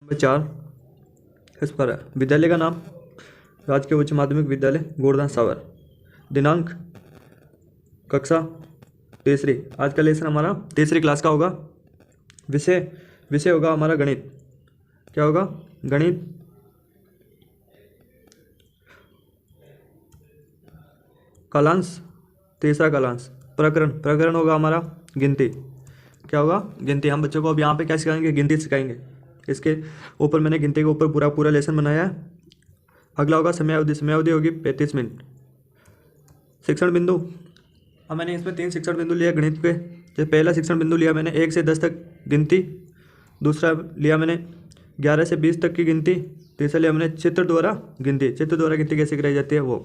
Number 4 इस पर है। विद्यालय का नाम राजकीय उच्च माध्यमिक विद्यालय गोवर्धन सावर। दिनांक कक्षा तीसरी। आज का लेसन हमारा तीसरी क्लास का होगा। विषय विषय होगा हमारा गणित। क्या होगा? गणित। कालांश तीसरा कालांश। प्रकरण होगा हमारा गिनती। क्या होगा? गिनती। हम बच्चों को अब यहाँ पे क्या सिखाएंगे? गिनती सिखाएंगे। इसके ऊपर मैंने गिनती के ऊपर पूरा लेसन बनाया है। अगला होगा समयावधि। समयावधि होगी 35 मिनट। शिक्षण बिंदु। अब मैंने इसमें 3 शिक्षण बिंदु लिया गणित के। जैसे पहला शिक्षण बिंदु लिया मैंने 1 से 10 तक गिनती। दूसरा लिया मैंने 11 से 20 तक की गिनती। तीसरा लिया मैंने चित्र द्वारा गिनती। चित्र द्वारा गिनती कैसे कराई जाती है वो।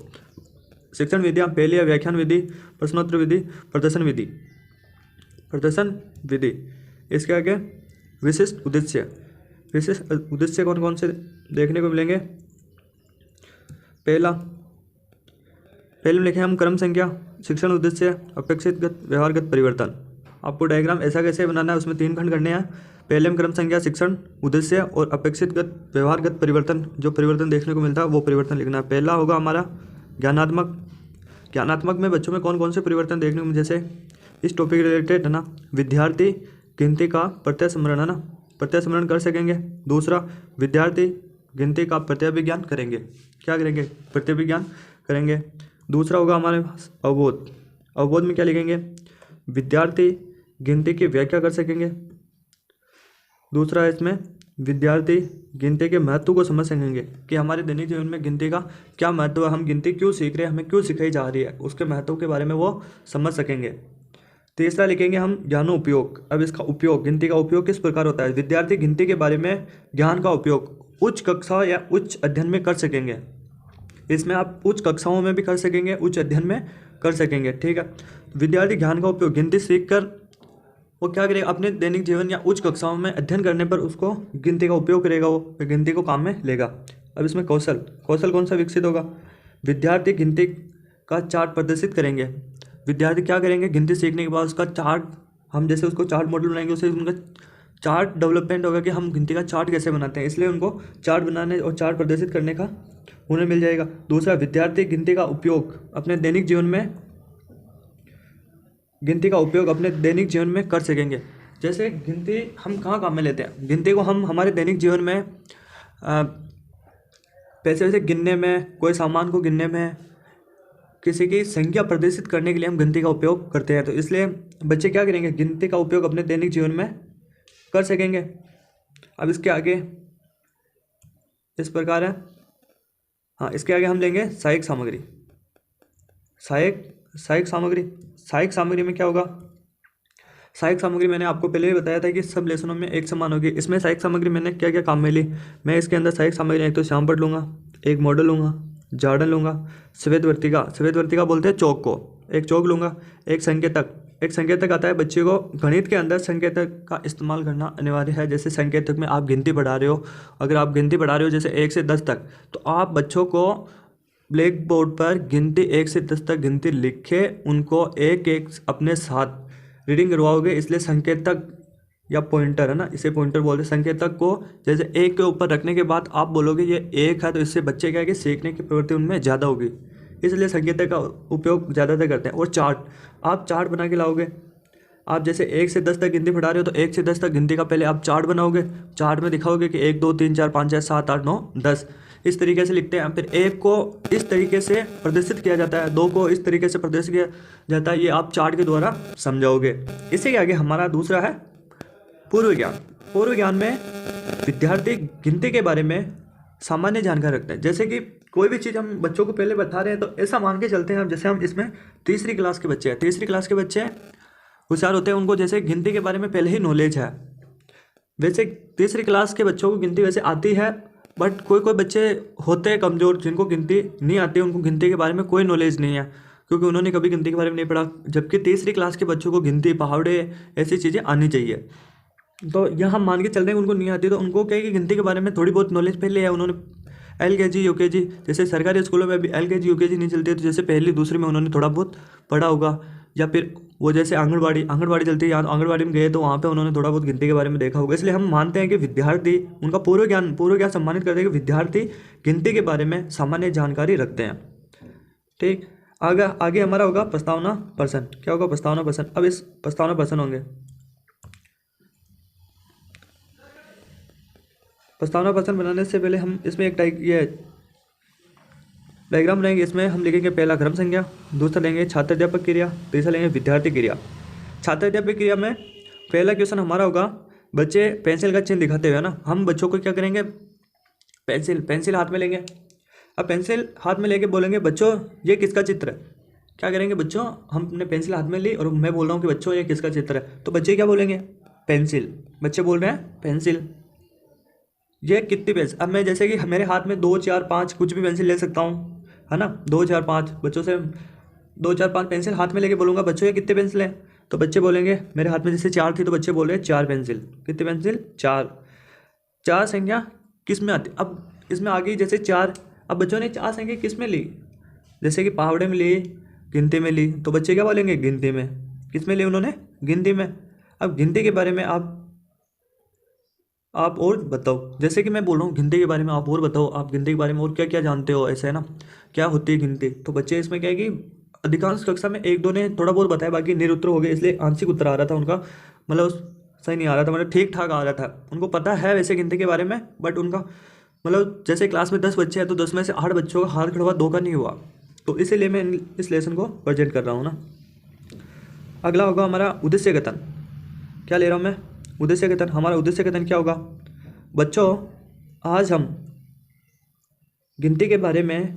शिक्षण विधियाँ पहली है व्याख्यान विधि, प्रश्नोत्तर विधि, प्रदर्शन विधि। प्रदर्शन विधि। इसके आगे विशिष्ट उद्देश्य। विशिष्ट उद्देश्य कौन कौन से देखने को मिलेंगे? पहले में लिखे हम क्रम संख्या, शिक्षण उद्देश्य, अपेक्षितगत, व्यवहारगत परिवर्तन। आपको डायग्राम ऐसा कैसे बनाना है, उसमें 3 खंड करने हैं। पहले में क्रम संख्या, शिक्षण उद्देश्य और अपेक्षितगत, व्यवहारगत परिवर्तन। जो परिवर्तन देखने को मिलता है वो परिवर्तन लिखना है। पहला होगा हमारा ज्ञानात्मक। ज्ञानात्मक में बच्चों में कौन कौन से परिवर्तन देखने को मिले? जैसे इस टॉपिक रिलेटेड है ना, विद्यार्थी गिनती का प्रत्यय स्मरण है ना, प्रत्यय स्मरण कर सकेंगे। दूसरा, विद्यार्थी गिनती का प्रत्यय विज्ञान करेंगे। क्या करेंगे? प्रत्यय विज्ञान करेंगे। दूसरा होगा हमारे पास अवबोध। अवबोध में क्या लिखेंगे? विद्यार्थी गिनती की व्याख्या कर सकेंगे। दूसरा है इसमें विद्यार्थी गिनती के महत्व को समझ सकेंगे कि हमारे दैनिक जीवन में गिनती का क्या महत्व है, हम गिनती क्यों सीख रहे हैं, हमें क्यों सिखाई जा रही है, उसके महत्व के बारे में वो समझ सकेंगे। तीसरा लिखेंगे हम ज्ञानो उपयोग। अब इसका उपयोग, गिनती का उपयोग किस प्रकार होता है? विद्यार्थी गिनती के बारे में ज्ञान का उपयोग उच्च कक्षा या उच्च अध्ययन में कर सकेंगे। इसमें आप उच्च कक्षाओं में भी कर सकेंगे, उच्च अध्ययन में कर सकेंगे। ठीक है। विद्यार्थी ज्ञान का उपयोग गिनती सीखकर वो क्या करेगा? अपने दैनिक जीवन या उच्च कक्षाओं में अध्ययन करने पर उसको गिनती का उपयोग करेगा, वो गिनती को काम में लेगा। अब इसमें कौशल कौन सा विकसित होगा? विद्यार्थी गिनती का चार्ट प्रदर्शित करेंगे। विद्यार्थी क्या करेंगे? गिनती सीखने के बाद उसका चार्ट, हम जैसे उसको चार्ट मॉडल बनाएंगे, उससे उनका चार्ट डेवलपमेंट होगा कि हम गिनती का चार्ट कैसे बनाते हैं, इसलिए उनको चार्ट बनाने और चार्ट प्रदर्शित करने का हुनर मिल जाएगा। दूसरा, विद्यार्थी गिनती का उपयोग अपने दैनिक जीवन में कर सकेंगे। जैसे गिनती हम कहाँ काम में लेते हैं? गिनती को हम हमारे दैनिक जीवन में पैसे वैसे गिनने में, कोई सामान को गिनने में, किसी की संख्या प्रदर्शित करने के लिए हम गिनती का उपयोग करते हैं। तो इसलिए बच्चे क्या करेंगे? गिनती का उपयोग अपने दैनिक जीवन में कर सकेंगे। अब इसके आगे इस प्रकार है। हाँ, इसके आगे हम लेंगे सहायक सामग्री। सहायक सामग्री में क्या होगा? सहायक सामग्री मैंने आपको पहले ही बताया था कि सब लेसनों में एक समान होगी। इसमें सहायक सामग्री मैंने क्या क्या काम में ली? मैं इसके अंदर सहायक सामग्री एक तो श्यामपट्ट लूँगा, एक मॉडल लूँगा, जार्डन लूँगा, सफ़ेद वर्तिका बोलते हैं चौक को, एक चौक लूँगा, एक संकेतक आता है। बच्चे को गणित के अंदर संकेतक का इस्तेमाल करना अनिवार्य है। जैसे संकेतक में आप गिनती पढ़ा रहे हो, अगर आप गिनती पढ़ा रहे हो जैसे 1 से 10 तक, तो आप बच्चों को ब्लैक बोर्ड पर गिनती 1 से 10 तक गिनती लिख के उनको एक एक अपने साथ रीडिंग करवाओगे। इसलिए संकेतक या पॉइंटर है ना, इसे पॉइंटर बोलते हैं। संकेतक को जैसे 1 के ऊपर रखने के बाद आप बोलोगे ये 1 है, तो इससे बच्चे क्या है कि सीखने की प्रवृत्ति उनमें ज़्यादा होगी, इसलिए संकेतक का उपयोग ज़्यादातर करते हैं। और चार्ट, आप चार्ट बना के लाओगे। आप जैसे 1 से 10 तक गिनती पढ़ा रहे हो, तो 1 से 10 तक गिनती का पहले आप चार्ट बनाओगे। चार्ट में दिखाओगे कि 1 2 3 4 5 6 7 8 9 10 इस तरीके से लिखते हैं। फिर 1 को इस तरीके से प्रदर्शित किया जाता है, 2 को इस तरीके से प्रदर्शित किया जाता है। ये आप चार्ट के द्वारा समझाओगे। इससे आगे हमारा दूसरा है पूर्व ज्ञान। पूर्व ज्ञान में विद्यार्थी गिनती के बारे में सामान्य जानकारी रखते हैं। जैसे कि कोई भी चीज़ हम बच्चों को पहले बता रहे हैं, तो ऐसा मान के चलते हैं हम, जैसे हम इसमें तीसरी क्लास के बच्चे हैं, तीसरी क्लास के बच्चे होशियार होते हैं, उनको जैसे गिनती के बारे में पहले ही नॉलेज है। वैसे तीसरी क्लास के बच्चों को गिनती वैसे आती है, बट कोई बच्चे होते हैं कमज़ोर, जिनको गिनती नहीं आती, उनको गिनती के बारे में कोई नॉलेज नहीं है, क्योंकि उन्होंने कभी गिनती के बारे में नहीं पढ़ा। जबकि तीसरी क्लास के बच्चों को गिनती, पहाड़े, ऐसी चीज़ें आनी चाहिए। तो यह हम मान के चल रहे हैं उनको नहीं आती, तो उनको क्या है कि गिनती के बारे में थोड़ी बहुत नॉलेज पहले है। उन्होंने LKG UKG, जैसे सरकारी स्कूलों में अभी LKG UKG नहीं चलती है, तो जैसे पहली दूसरी में उन्होंने थोड़ा बहुत पढ़ा होगा, या फिर वो जैसे आंगनबाड़ी चलती है, यहाँ आंगनबाड़ी में गए तो वहाँ पे उन्होंने थोड़ा बहुत गिनती के बारे में देखा होगा, इसलिए हम मानते हैं कि विद्यार्थी उनका पूर्व ज्ञान सम्मानित करते हैं कि विद्यार्थी गिनती के बारे में सामान्य जानकारी रखते हैं। ठीक, आगे आगे हमारा होगा प्रस्तावना प्रश्न। क्या होगा? प्रस्तावना प्रश्न। अब इस प्रस्तावना प्रश्न होंगे, प्रस्तावना प्रश्न बनाने से पहले हम इसमें एक ये डायग्राम बनाएंगे। इसमें हम लिखेंगे पहला क्रम संज्ञा, दूसरा लेंगे छात्र अध्यापक क्रिया, तीसरा लेंगे विद्यार्थी क्रिया। छात्र अध्यापक क्रिया में पहला क्वेश्चन हमारा होगा बच्चे पेंसिल का चिन्ह दिखाते हुए, है ना, हम बच्चों को क्या करेंगे, पेंसिल हाथ में लेंगे। अब पेंसिल हाथ में लेके बोलेंगे बच्चों ये किसका चित्र है। क्या करेंगे बच्चों, हमने पेंसिल हाथ में ली और मैं बोल रहा हूँ कि बच्चों ये किसका चित्र है, तो बच्चे क्या बोलेंगे? पेंसिल। बच्चे बोल रहे हैं पेंसिल। ये कितनी पेंसिल, अब मैं जैसे कि मेरे हाथ में 2 4 5 कुछ भी पेंसिल ले सकता हूँ, है ना, 2 4 5 बच्चों से 2 4 5 पेंसिल हाथ में लेके बोलूँगा बच्चों ये कितने पेंसिल हैं, तो बच्चे बोलेंगे मेरे हाथ में जैसे 4 थी तो बच्चे बोल रहे हैं 4 पेंसिल। कितनी पेंसिल? 4। 4 संख्या किस में आती? अब इसमें आ गई जैसे 4। अब बच्चों ने 4 संख्या किस में ली, जैसे कि पहाड़े में ली, गिनती में ली, तो बच्चे क्या बोलेंगे? गिनती में। किस में ली उन्होंने? गिनती में। अब गिनती के बारे में आप और बताओ, जैसे कि मैं बोल रहा हूँ गिनती के बारे में, आप और बताओ, आप गिनती के बारे में और क्या क्या जानते हो, ऐसे है ना, क्या होती है गिनती। तो बच्चे इसमें क्या है कि अधिकांश कक्षा में 1 2 ने थोड़ा बहुत बताया, बाकी निरुत्तर हो गए, इसलिए आंशिक उत्तर आ रहा था उनका, मतलब सही नहीं आ रहा था, मतलब ठीक ठाक आ रहा था। उनको पता है वैसे गिनती के बारे में, बट उनका मतलब जैसे क्लास में 10 बच्चे हैं तो 10 में से 8 बच्चों का हाथ खड़ा हुआ, 2 का नहीं हुआ, तो इसीलिए मैं इस लेसन को प्रेजेंट कर रहा हूँ ना। अगला होगा हमारा उद्देश्य कथन। क्या ले रहा हूँ मैं? उद्देश्य कथन। हमारा उद्देश्य कथन क्या होगा? बच्चों आज हम गिनती के बारे में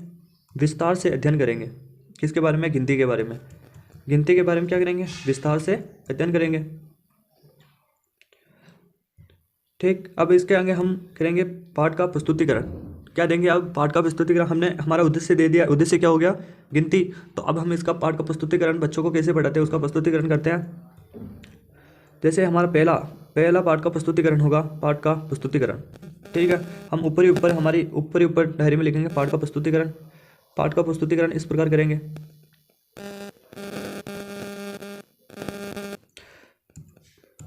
विस्तार से अध्ययन करेंगे। किसके बारे में? गिनती के बारे में। गिनती के बारे में क्या करेंगे? विस्तार से अध्ययन करेंगे। ठीक, अब इसके आगे हम करेंगे पाठ का प्रस्तुतिकरण। क्या देंगे? अब पाठ का प्रस्तुतिकरण, हमने हमारा उद्देश्य दे दिया, उद्देश्य क्या हो गया? गिनती। तो अब हम इसका पाठ का प्रस्तुतिकरण बच्चों को कैसे पढ़ाते हैं उसका प्रस्तुतिकरण करते हैं। जैसे हमारा पहला पाठ का प्रस्तुतिकरण होगा, पाठ का प्रस्तुतिकरण। ठीक है, हम ऊपर डायरी में लिखेंगे पाठ का प्रस्तुतिकरण। पाठ का प्रस्तुतिकरण इस प्रकार करेंगे।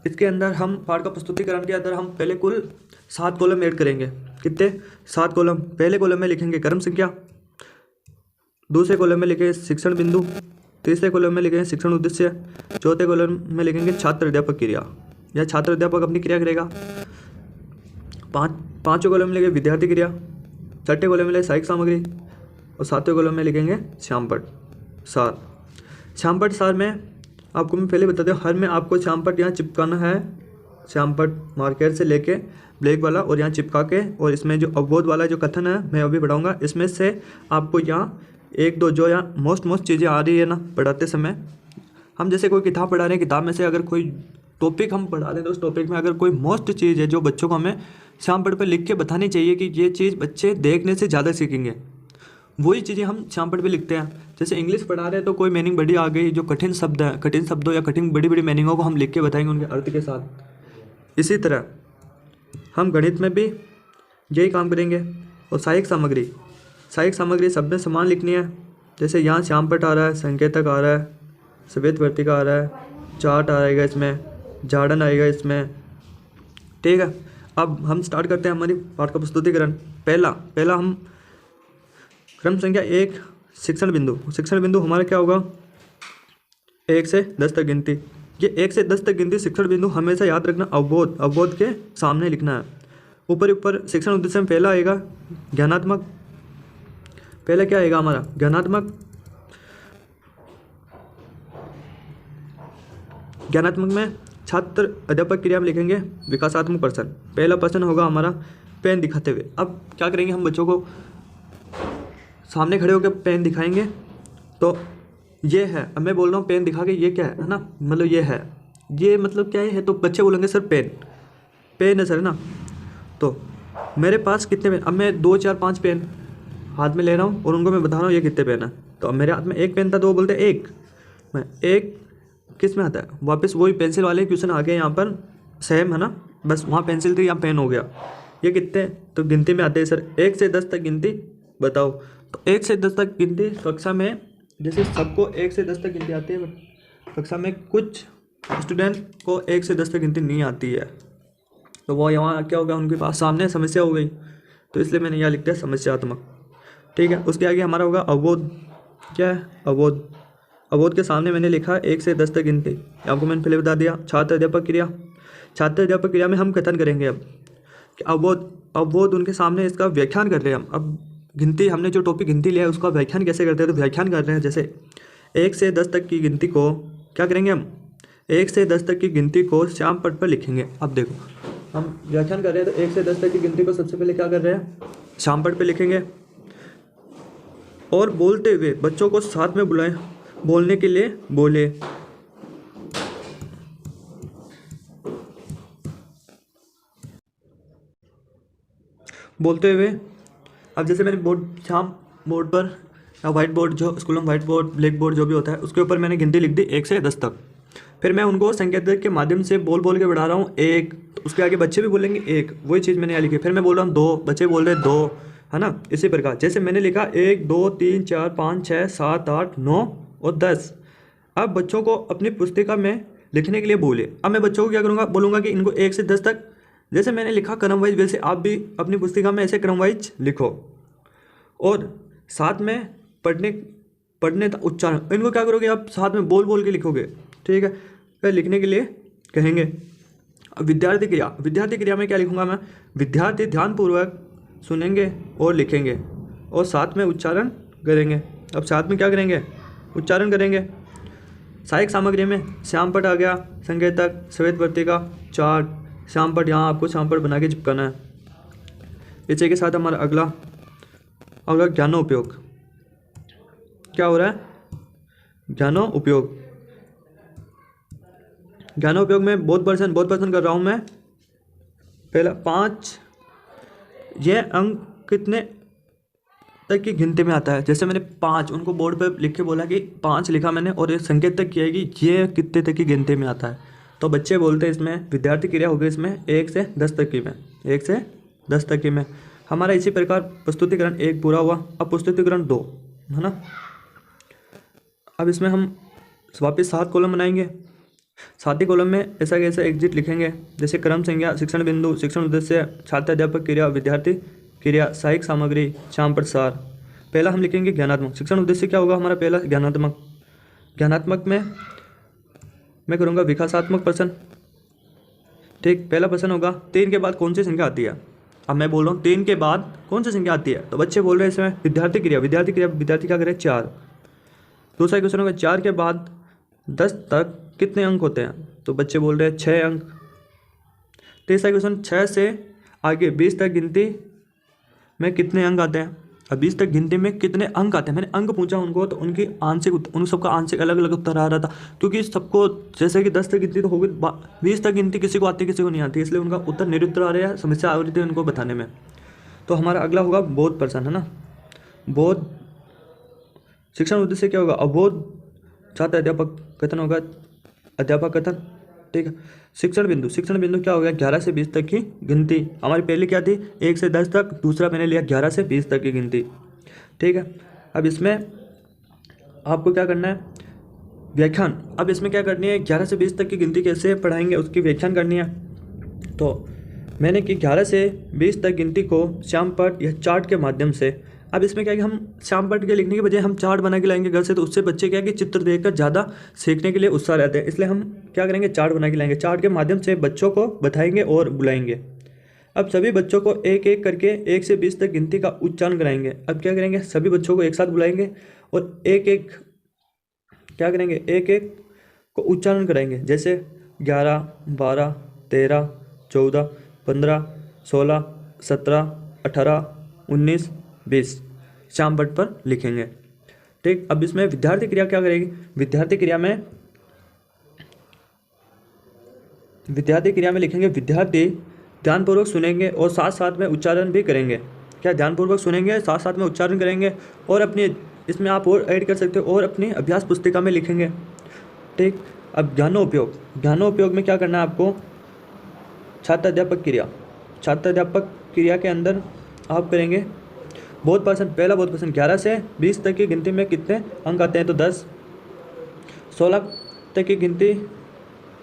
इसके अंदर हम पाठ का प्रस्तुतिकरण के अंदर हम पहले कुल 7 कॉलम ऐड करेंगे। कितने? 7 कॉलम। पहले कॉलम में लिखेंगे क्रम संख्या, दूसरे कॉलम में लिखेंगे शिक्षण बिंदु, तीसरे कॉलम में लिखेंगे शिक्षण उद्देश्य, चौथे कॉलम में लिखेंगे छात्र अध्यापक क्रिया या छात्र अध्यापक अपनी क्रिया करेगा। पाँचवें कॉलम में लिखेंगे विद्यार्थी क्रिया, छठे कॉलम में लिखेंगे सहायक सामग्री और सातवें कॉलम में लिखेंगे श्यामपट्ट सार। श्यामपट्ट सार में आपको मैं पहले बता दूं, हर में आपको श्यामपट्ट यहाँ चिपकाना है, श्यामपट्ट मार्कर से लेके ब्लैक वाला, और यहाँ चिपका के, और इसमें जो अवबोध वाला जो कथन है मैं अभी पढ़ाऊँगा, इसमें से आपको यहाँ 1 2 जो यहाँ मोस्ट चीज़ें आ रही है ना पढ़ाते समय, हम जैसे कोई किताब पढ़ा रहे हैं, किताब में से अगर कोई टॉपिक हम पढ़ा रहे हैं तो उस टॉपिक में अगर कोई मोस्ट चीज़ है जो बच्चों को हमें श्यामपट्ट पर लिख के बतानी चाहिए कि ये चीज़ बच्चे देखने से ज़्यादा सीखेंगे, वही चीज़ें हम श्यामपट्ट पे लिखते हैं। जैसे इंग्लिश पढ़ा रहे हैं तो कोई मीनिंग बड़ी आ गई, जो कठिन शब्द है, कठिन शब्दों या कठिन बड़ी बड़ी मीनिंगों को हम लिख के बताएंगे उनके अर्थ के साथ। इसी तरह हम गणित में भी यही काम करेंगे। और सहायक सामग्री शब्द में समान लिखनी है। जैसे यहाँ श्यामपट्ट आ रहा है, संकेतक आ रहा है, सफेद वर्तिका आ रहा है, चार्ट आएगा इसमें, जाड़न आएगा इसमें। ठीक है, अब हम स्टार्ट करते हैं हमारी पाठ का प्रस्तुतिकरण। पहला हम क्रम संख्या 1 शिक्षण बिंदु हमारा क्या होगा? 1 से 10 तक गिनती। ये 1 से 10 तक गिनती शिक्षण बिंदु हमेशा याद रखना, अवबोध के सामने लिखना है। ऊपर शिक्षण उद्देश्य में पहला आएगा ज्ञानात्मक। पहला क्या आएगा हमारा? ज्ञानात्मक में छात्र अध्यापक क्रिया में लिखेंगे विकासात्मक प्रश्न। पहला प्रश्न होगा हमारा पेन दिखाते हुए। अब क्या करेंगे, हम बच्चों को सामने खड़े होकर पेन दिखाएंगे। तो ये है, अब मैं बोल रहा हूँ पेन दिखा के, ये क्या है ना, मतलब ये है, ये मतलब क्या है, तो बच्चे बोलेंगे सर पेन है सर ना। तो मेरे पास कितने पेन? अब मैं 2 4 5 पेन हाथ में ले रहा हूँ और उनको मैं बता रहा हूँ ये कितने पेन है। तो अब मेरे हाथ में 1 पेन था तो वो बोलते 1, मैं 1 किस में आता है? वापस वही पेंसिल वाले क्वेश्चन आ गए यहाँ पर, सेम है ना, बस वहाँ पेंसिल थी, यहाँ पेन हो गया। ये कितने? तो गिनती में आते हैं सर 1 से 10 तक गिनती बताओ। तो 1 से 10 तक गिनती कक्षा में जैसे सबको 1 से 10 तक गिनती आती है, कक्षा में कुछ स्टूडेंट को 1 से 10 तक गिनती नहीं आती है, तो वो यहाँ क्या होगा, उनके पास सामने समस्या हो गई, तो इसलिए मैंने यहाँ लिख दिया समस्यात्मक। ठीक है, उसके आगे हमारा होगा अवबोध। क्या है अवबोध? अवबोध के सामने मैंने लिखा 1 से 10 तक गिनती, आपको मैंने पहले बता दिया। छात्र अध्यापक क्रिया, छात्र अध्यापक क्रिया में हम कथन करेंगे अब कि अवबोध उनके सामने इसका व्याख्यान कर रहे हैं हम। अब गिनती, हमने जो टॉपिक गिनती लिया है उसका व्याख्यान कैसे करते हैं, तो व्याख्यान कर रहे हैं। जैसे 1 से 10 तक की गिनती को क्या करेंगे हम, 1 से 10 तक की गिनती को श्याम पट पर लिखेंगे। अब देखो हम व्याख्यान कर रहे हैं, तो 1 से 10 तक की गिनती को सबसे पहले क्या कर रहे हैं, श्याम पट पर लिखेंगे। और बोलते हुए बच्चों को साथ में बुलाएं, बोलने के लिए बोले। बोलते हुए, अब जैसे मैंने बोर्ड पर या वाइट बोर्ड, जो स्कूलों में वाइट बोर्ड, ब्लैक बोर्ड जो भी होता है, उसके ऊपर मैंने गिनती लिख दी 1 से 10 तक। फिर मैं उनको संकेतक के माध्यम से बोल के बढ़ा रहा हूँ 1, तो उसके आगे बच्चे भी बोलेंगे 1, वही चीज़ मैंने यहाँ लिखी। फिर मैं बोल रहा हूँ 2, बच्चे बोल रहे 2, है ना। इसी प्रकार जैसे मैंने लिखा 1 2 3 4 5 6 7 8 9 और 10। अब बच्चों को अपनी पुस्तिका में लिखने के लिए बोले। अब मैं बच्चों को क्या करूँगा, बोलूँगा कि इनको 1 से 10 तक जैसे मैंने लिखा क्रम वाइज, वैसे आप भी अपनी पुस्तिका में ऐसे क्रम वाइज लिखो। और साथ में पढ़ने तक उच्चारण, इनको क्या करोगे आप, साथ में बोल के लिखोगे। ठीक है, फिर लिखने के लिए कहेंगे। अब विद्यार्थी क्रिया में क्या लिखूंगा मैं, विद्यार्थी ध्यानपूर्वक सुनेंगे और लिखेंगे और साथ में उच्चारण करेंगे। अब साथ में क्या करेंगे, उच्चारण करेंगे। सहायक सामग्री में श्याम पट आ गया, संकेतक, श्वेत पत्रिका, चार्ट, श्याम पट, यहाँ आपको श्याम पट बना के चिपकाना है। इसी के साथ हमारा अगला ज्ञानोपयोग। क्या हो रहा है, ज्ञानोपयोग में बहुत पर्सन कर रहा हूँ मैं। पहला 5, यह अंक कितने तक की गिनती में आता है। जैसे मैंने 5 उनको बोर्ड पर लिख के बोला कि 5 लिखा मैंने, और एक संकेत तक किया कि ये कितने तक की गिनती में आता है। तो बच्चे बोलते हैं इसमें, विद्यार्थी क्रिया हो गई इसमें 1 से 10 तक की में, 1 से 10 तक की में। हमारा इसी प्रकार प्रस्तुतिकरण 1 पूरा हुआ। अब प्रस्तुतिकरण 2, है ना। अब इसमें हम वापस 7 कॉलम बनाएंगे। 7 कॉलम में ऐसा कैसा एग्जिट लिखेंगे, जैसे क्रम संज्ञा, शिक्षण बिंदु, शिक्षण उद्देश्य, छात्र अध्यापक क्रिया, विद्यार्थी क्रिया, सहायक सामग्री, श्याम पट सार। पहला हम लिखेंगे ज्ञानात्मक। शिक्षण उद्देश्य क्या होगा हमारा, पहला ज्ञानात्मक में मैं करूँगा विकासात्मक प्रश्न। ठीक, पहला प्रश्न होगा 3 के बाद कौन सी संख्या आती है। अब मैं बोल रहा हूँ 3 के बाद कौन सी संख्या आती है, तो बच्चे बोल रहे हैं इसमें विद्यार्थी क्रिया विद्यार्थी क्या करे 4। दूसरा क्वेश्चन होगा 4 के बाद 10 तक कितने अंक होते हैं, तो बच्चे बोल रहे हैं 6 अंक। तीसरा क्वेश्चन 6 से आगे 20 तक गिनती में कितने अंक आते हैं। अब 20 तक गिनती में कितने अंक आते हैं, मैंने अंक पूछा उनको, तो उन सबका आंशिक अलग अलग उत्तर आ रहा था, क्योंकि सबको जैसे कि 10 तक गिनती तो होगी, 20 तक गिनती किसी को आती किसी को नहीं आती, इसलिए उनका उत्तर निरुत्तर आ रहा है, समस्या आ रही थी उनको बताने में। तो हमारा अगला होगा बोध प्रश्न, है ना। बोध, शिक्षण उद्देश्य क्या होगा, अबोध, छात्र अध्यापक कथन होगा, अध्यापक कथन। ठीक है, शिक्षण बिंदु क्या हो गया, 11 से 20 तक की गिनती। हमारी पहले क्या थी 1 से 10 तक, दूसरा मैंने लिया 11 से 20 तक की गिनती। ठीक है, अब इसमें आपको क्या करना है, व्याख्यान। अब इसमें क्या करनी है, 11 से 20 तक की गिनती कैसे पढ़ाएंगे उसकी व्याख्यान करनी है। तो मैंने कि 11 से 20 तक गिनती को श्याम पट या चार्ट के माध्यम से। अब इसमें क्या है कि हम श्याम पट के लिखने के बजाय हम चार्ट बना के लाएंगे घर से, तो उससे बच्चे क्या है कि चित्र देखकर ज़्यादा सीखने के लिए उत्साह रहते हैं, इसलिए हम क्या करेंगे, चार्ट बना के लाएंगे। चार्ट के माध्यम से बच्चों को बताएंगे और बुलाएंगे। अब सभी बच्चों को एक एक करके 1 से 20 तक गिनती का उच्चारण कराएंगे। अब क्या करेंगे, सभी बच्चों को एक साथ बुलाएंगे और एक एक क्या करेंगे, एक एक को उच्चारण कराएंगे। जैसे 11 12 13 14 15 16 17 18 19 20 श्याम पट पर लिखेंगे। ठीक, अब इसमें विद्यार्थी क्रिया क्या करेगी, विद्यार्थी क्रिया में लिखेंगे, विद्यार्थी ध्यानपूर्वक सुनेंगे और साथ साथ में उच्चारण भी करेंगे। क्या ध्यानपूर्वक सुनेंगे, साथ साथ में उच्चारण करेंगे, और अपनी इसमें आप और ऐड कर सकते हो और अपनी अभ्यास पुस्तिका में लिखेंगे। ठीक, अब ज्ञानोपयोग में क्या करना है आपको, छात्र अध्यापक क्रिया के अंदर आप करेंगे बोध प्रश्न। पहला बोध प्रश्न, 11 से 20 तक की गिनती में कितने अंक आते हैं, तो 10। 16 तक की गिनती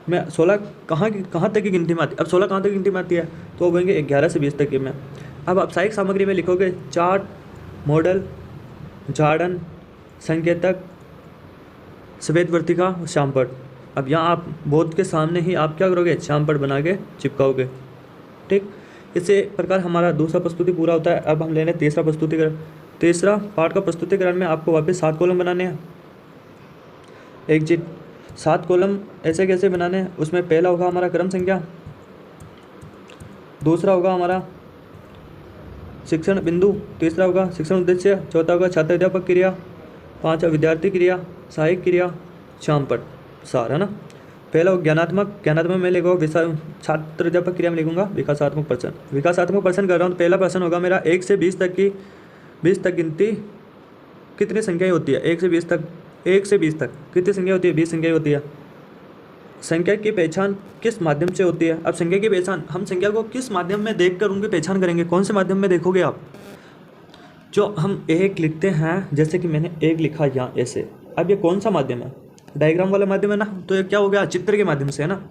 में 16 कहाँ तक की गिनती में आती है। अब 16 कहाँ तक गिनती में आती है, तो वो बोलेंगे 11 से 20 तक की में। अब आप सहायक सामग्री में लिखोगे चार्ट, मॉडल, झाड़न, संकेतक, श्वेत वर्तिका, श्यामपट्ट। अब यहाँ आप बोर्ड के सामने ही आप क्या करोगे, श्यामपट्ट बना के चिपकाओगे। ठीक, इसी प्रकार हमारा दूसरा प्रस्तुति पूरा होता है। अब हम लेने तीसरा प्रस्तुतिकरण। तीसरा पार्ट का प्रस्तुतिकरण में आपको वापस 7 कॉलम बनाने हैं। एक चीज 7 कॉलम ऐसे कैसे बनाने हैं, उसमें पहला होगा हमारा क्रम संख्या, दूसरा होगा हमारा शिक्षण बिंदु, तीसरा होगा शिक्षण उद्देश्य, चौथा होगा छात्र अध्यापक क्रिया, पाँचवा विद्यार्थी क्रिया, सहायक क्रिया, श्यामपट्ट सार, है ना। पहला हो ज्ञानात्मक में लिखूँगा छात्र अध्यापक क्रिया में लिखूंगा विकासात्मक प्रश्न। विकासात्मक प्रश्न कर रहा हूँ तो पहला प्रश्न होगा मेरा 1 से 20 तक गिनती कितनी संख्याएं होती है। 1 से 20 तक कितनी संख्या होती है, 20 संख्याएं होती है। संख्या की पहचान किस माध्यम से होती है। अब संख्या की पहचान हम संख्या को किस माध्यम में देखकर उनकी पहचान करेंगे, कौन से माध्यम में देखोगे आप। जो हम 1 लिखते हैं, जैसे कि मैंने 1 लिखा यहाँ ऐसे, अब ये कौन सा माध्यम है, डायग्राम वाला माध्यम है ना, तो ये क्या हो गया, चित्र के माध्यम से, है ना।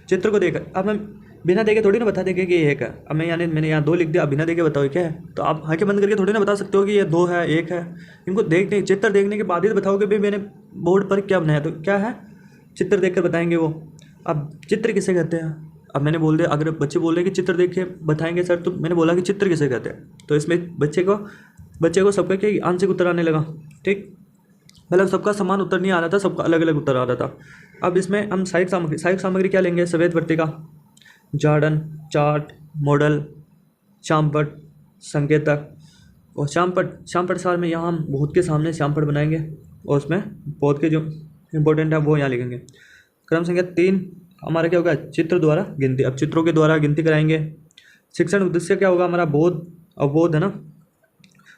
चित्र को देखकर अब हम बिना देखे थोड़ी ना बता देंगे कि ये 1 है। अब मैंने यहाँ 2 लिख दिया, अब बिना देखे बताओ क्या है, तो आप आंखें बंद करके थोड़ी ना बता सकते हो कि ये 2 है 1 है। इनको देखने चित्र देखने के बाद ही बताओगे भाई मैंने बोर्ड पर क्या बनाया, तो क्या है, चित्र देखकर बताएंगे वो। अब चित्र किसे कहते हैं, अब मैंने बोल दिया, अगर बच्चे बोल रहे कि चित्र देख के बताएंगे सर, तो मैंने बोला कि चित्र किसे कहते हैं, तो इसमें बच्चे को सबका क्या आंशिक उत्तर आने लगा। ठीक, मतलब सबका समान उत्तर नहीं आ रहा था, सबका अलग अलग उत्तर आ रहा था। अब इसमें हम सहायक सामग्री क्या लेंगे, श्वेत वर्तिका, झाड़न, चार्ट, मॉडल, श्यामपट्ट, संकेतक और श्यामपट्ट सार में यहाँ हम बोध के सामने श्यामपट्ट बनाएंगे और उसमें बोध के जो इंपॉर्टेंट है वो यहाँ लिखेंगे। क्रम संख्या 3 हमारा क्या होगा, चित्र द्वारा गिनती। अब चित्रों के द्वारा गिनती कराएंगे। शिक्षण उद्देश्य क्या होगा हमारा, बोध, अवबोध, है ना।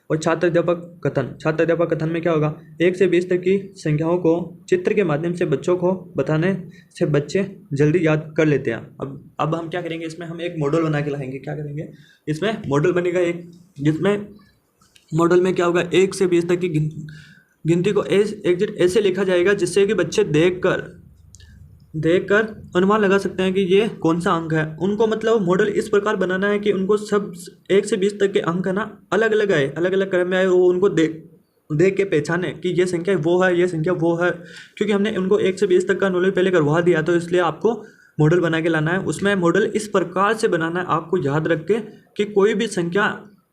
और छात्र अध्यापक कथन में क्या होगा, 1 से 20 तक की संख्याओं को चित्र के माध्यम से बच्चों को बताने से बच्चे जल्दी याद कर लेते हैं। अब हम क्या करेंगे, इसमें हम एक मॉडल बना के लाएंगे। क्या करेंगे, इसमें मॉडल बनेगा एक, जिसमें मॉडल में क्या होगा, 1 से 20 तक की गिनती को ऐसे लिखा जाएगा जिससे कि बच्चे देखकर अनुमान लगा सकते हैं कि ये कौन सा अंक है। उनको मतलब मॉडल इस प्रकार बनाना है कि उनको सब 1 से 20 तक के अंक है ना अलग अलग आए, अलग अलग क्रम में आए, वो उनको देख के पहचाने कि ये संख्या वो है, ये संख्या वो है। क्योंकि हमने उनको 1 से 20 तक का नॉलेज पहले करवा दिया, तो इसलिए आपको मॉडल बना के लाना है। उसमें मॉडल इस प्रकार से बनाना है, आपको याद रख के कि कोई भी संख्या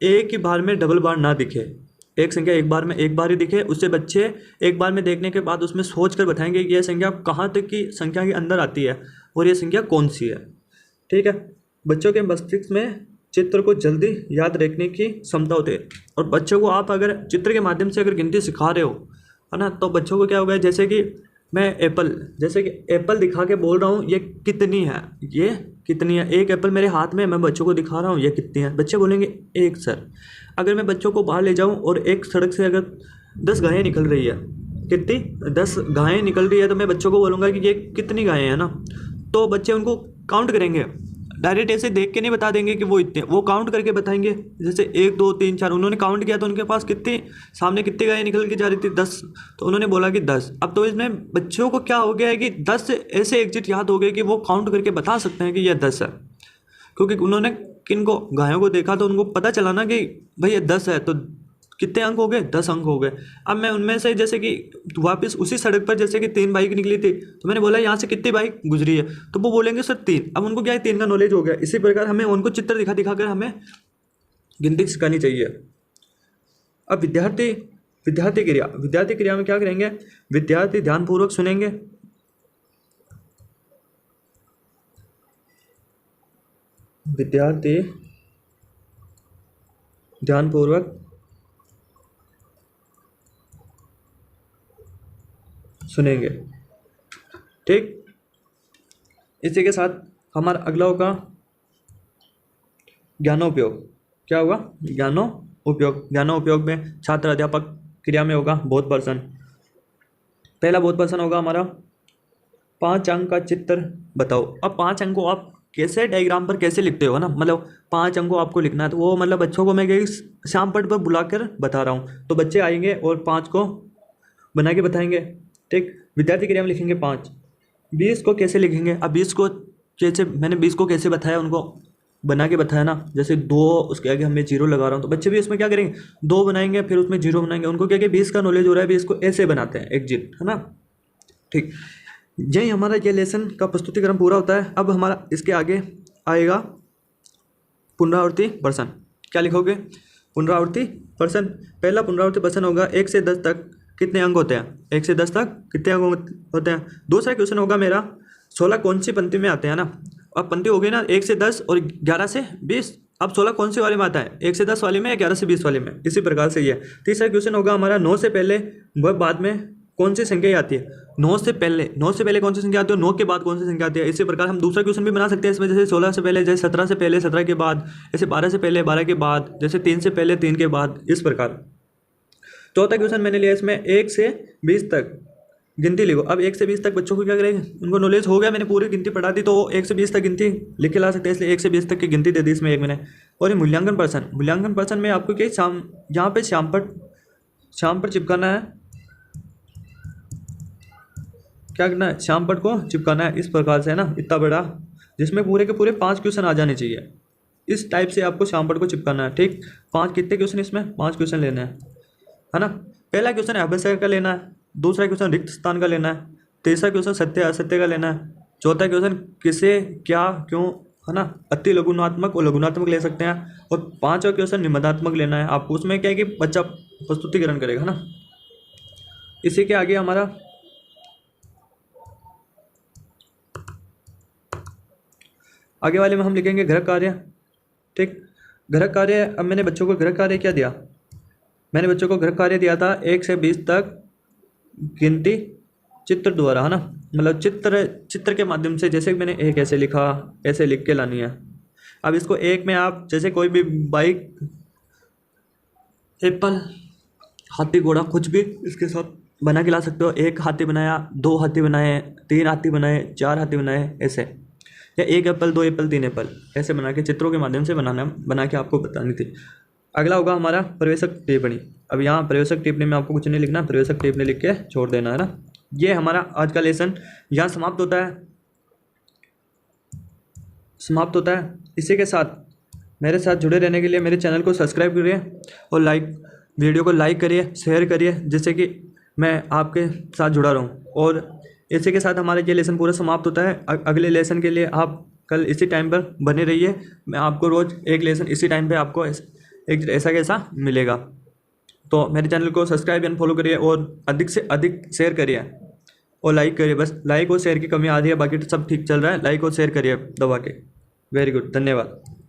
एक ही बार में डबल बार ना दिखे। एक संख्या एक बार ही दिखे, उससे बच्चे एक बार में देखने के बाद उसमें सोच कर बताएंगे कि यह संख्या कहाँ तक की संख्या के अंदर आती है और ये संख्या कौन सी है। ठीक है, बच्चों के मस्तिष्क में चित्र को जल्दी याद रखने की क्षमता होती है। और बच्चों को आप अगर चित्र के माध्यम से अगर गिनती सिखा रहे हो, है ना, तो बच्चों को क्या होगा, जैसे कि मैं एप्पल दिखा के बोल रहा हूँ ये कितनी है, एक एप्पल मेरे हाथ में, मैं बच्चों को दिखा रहा हूँ ये कितनी है, बच्चे बोलेंगे 1 सर। अगर मैं बच्चों को बाहर ले जाऊँ और एक सड़क से अगर 10 गायें निकल रही है, कितनी 10 गायें निकल रही है, तो मैं बच्चों को बोलूँगा कि ये कितनी गायें हैं ना, तो बच्चे उनको काउंट करेंगे। डायरेक्ट ऐसे देख के नहीं बता देंगे कि वो इतने, वो काउंट करके बताएंगे। जैसे 1 2 3 4 उन्होंने काउंट किया तो उनके पास सामने कितनी गायें निकल के जा रही थी, 10, तो उन्होंने बोला कि 10। अब तो इसमें बच्चों को क्या हो गया है कि 10 ऐसे एग्जिट याद हो गए कि वो काउंट करके बता सकते हैं कि यह 10 है, क्योंकि उन्होंने किनको गायों को देखा तो उनको पता चला ना कि भाई ये 10 है, तो कितने अंक हो गए, 10 अंक हो गए। अब मैं उनमें से जैसे कि वापस उसी सड़क पर जैसे कि 3 बाइक निकली थी, तो मैंने बोला यहाँ से कितनी बाइक गुजरी है, तो वो बोलेंगे सर 3। अब उनको क्या है, 3 का नॉलेज हो गया। इसी प्रकार हमें उनको चित्र दिखा कर हमें गिनती सिखानी चाहिए। अब विद्यार्थी क्रिया में क्या करेंगे, विद्यार्थी ध्यानपूर्वक सुनेंगे, विद्यार्थी ध्यानपूर्वक सुनेंगे। ठीक, इसी के साथ हमारा अगला होगा ज्ञानोपयोग। क्या होगा, ज्ञानोपयोग में छात्र अध्यापक क्रिया में होगा बोध प्रश्न। पहला बोध प्रश्न होगा हमारा 5 अंक का चित्र बताओ। अब 5 अंक को आप कैसे डायग्राम पर कैसे लिखते हो ना, मतलब 5 अंक को आपको लिखना है, तो वो मतलब बच्चों को मैं श्यामपट्ट पर बुलाकर बता रहा हूँ, तो बच्चे आएंगे और 5 को बना के बताएंगे। ठीक, विद्यार्थी क्रिया में लिखेंगे 5, 20 को कैसे लिखेंगे? अब 20 को कैसे, मैंने 20 को कैसे बताया उनको बना के बताया ना, जैसे 2 उसके आगे हमें 0 लगा रहा हूँ, तो बच्चे भी इसमें क्या करेंगे, 2 बनाएंगे फिर उसमें 0 बनाएंगे। उनको क्या 20 का नॉलेज हो रहा है, 20 को ऐसे बनाते हैं एग्जिट, है ना। ठीक, यही हमारा ये लेसन का प्रस्तुतिकरण पूरा होता है। अब हमारा इसके आगे आएगा पुनरावृत्ति प्रश्न। क्या लिखोगे? पुनरावृत्ति प्रश्न। पहला पुनरावृत्ति प्रश्न होगा 1 से 10 तक कितने अंक होते हैं? 1 से 10 तक कितने अंक होते हैं? दूसरा क्वेश्चन होगा मेरा 16 कौन सी पंक्ति में आते हैं ना। अब पंक्ति हो गई ना 1 से 10 और 11 से 20। अब 16 कौन से वाले में आता है? 1 से 10 वाले में या 11 से 20 वाले में? इसी प्रकार से ये। तीसरा क्वेश्चन होगा हमारा 9 से पहले व बाद में कौन सी संख्या आती है? 9 से पहले कौन सी संख्या आती है, 9 के बाद कौन सी संख्या आती है? इसी प्रकार हम दूसरा क्वेश्चन भी बना सकते हैं इसमें, जैसे 16 से पहले, जैसे 17 से पहले 17 के बाद, जैसे 12 से पहले 12 के बाद, जैसे 3 से पहले 3 के बाद, इस प्रकार। चौथा क्वेश्चन मैंने लिया इसमें 1 से 20 तक गिनती लिखो। अब 1 से 20 तक बच्चों को क्या करेंगे, उनको नॉलेज हो गया, मैंने पूरी गिनती पढ़ा दी, तो 1 से 20 तक गिनती लिख के ला सकते हैं, इसलिए 1 से 20 तक की गिनती दे दी इसमें एक मैंने। और ये मूल्यांकन प्रश्न में आपको क्या यहाँ पे शाम पर चिपकाना है। क्या करना है? शाम पर को चिपकाना है, इस प्रकार से, है ना, इतना बड़ा, जिसमें पूरे के पूरे 5 क्वेश्चन आ जाने चाहिए। इस टाइप से आपको शाम पर को चिपकाना है। ठीक, 5 कितने क्वेश्चन इसमें? 5 क्वेश्चन लेने हैं, है ना। पहला क्वेश्चन अभ्यास का लेना है, दूसरा क्वेश्चन रिक्त स्थान का लेना है, तीसरा क्वेश्चन सत्य असत्य का लेना है, चौथा क्वेश्चन किसे, क्या, क्यों, है ना, अति लघुनात्मक और लघुनात्मक ले सकते हैं, और 5वां क्वेश्चन निबंधात्मक लेना है आपको। उसमें क्या है कि बच्चा प्रस्तुतिकरण करेगा, है ना। इसी के आगे हमारा आगे वाले में हम लिखेंगे गृह कार्य। ठीक, गृह कार्य। अब मैंने बच्चों को गृह कार्य क्या दिया? मैंने बच्चों को गृह कार्य दिया था 1 से 20 तक गिनती चित्र द्वारा, है ना, मतलब चित्र के माध्यम से। जैसे मैंने एक ऐसे लिखा, ऐसे लिख के लानी है। अब इसको एक में आप जैसे कोई भी बाइक, एप्पल, हाथी, घोड़ा, कुछ भी इसके साथ बना के ला सकते हो। 1 हाथी बनाया, 2 हाथी बनाए, 3 हाथी बनाए, 4 हाथी बनाए, ऐसे, या 1 एप्पल, 2 एप्पल, 3 एप्पल, ऐसे बना के चित्रों के माध्यम से बना के आपको बतानी थी। अगला होगा हमारा प्रवेशक टिप्पणी। अब यहाँ प्रवेशक टिप्पणी में आपको कुछ नहीं लिखना, प्रवेशक टिप्पणी लिख के छोड़ देना, है ना। ये हमारा आज का लेसन यहाँ समाप्त होता है। इसी के साथ मेरे साथ जुड़े रहने के लिए मेरे चैनल को सब्सक्राइब करिए और वीडियो को लाइक करिए, शेयर करिए, जिससे कि मैं आपके साथ जुड़ा रहूँ। और इसी के साथ हमारा ये लेसन पूरा समाप्त होता है। अगले लेसन के लिए आप कल इसी टाइम पर बने रहिए। मैं आपको रोज़ एक लेसन इसी टाइम पे आपको एक ऐसा कैसा मिलेगा। तो मेरे चैनल को सब्सक्राइब एंड फॉलो करिए और अधिक से अधिक शेयर करिए और लाइक करिए। बस लाइक और शेयर की कमी आ रही है, बाकी तो सब ठीक चल रहा है। लाइक और शेयर करिए दबा के। वेरी गुड, धन्यवाद।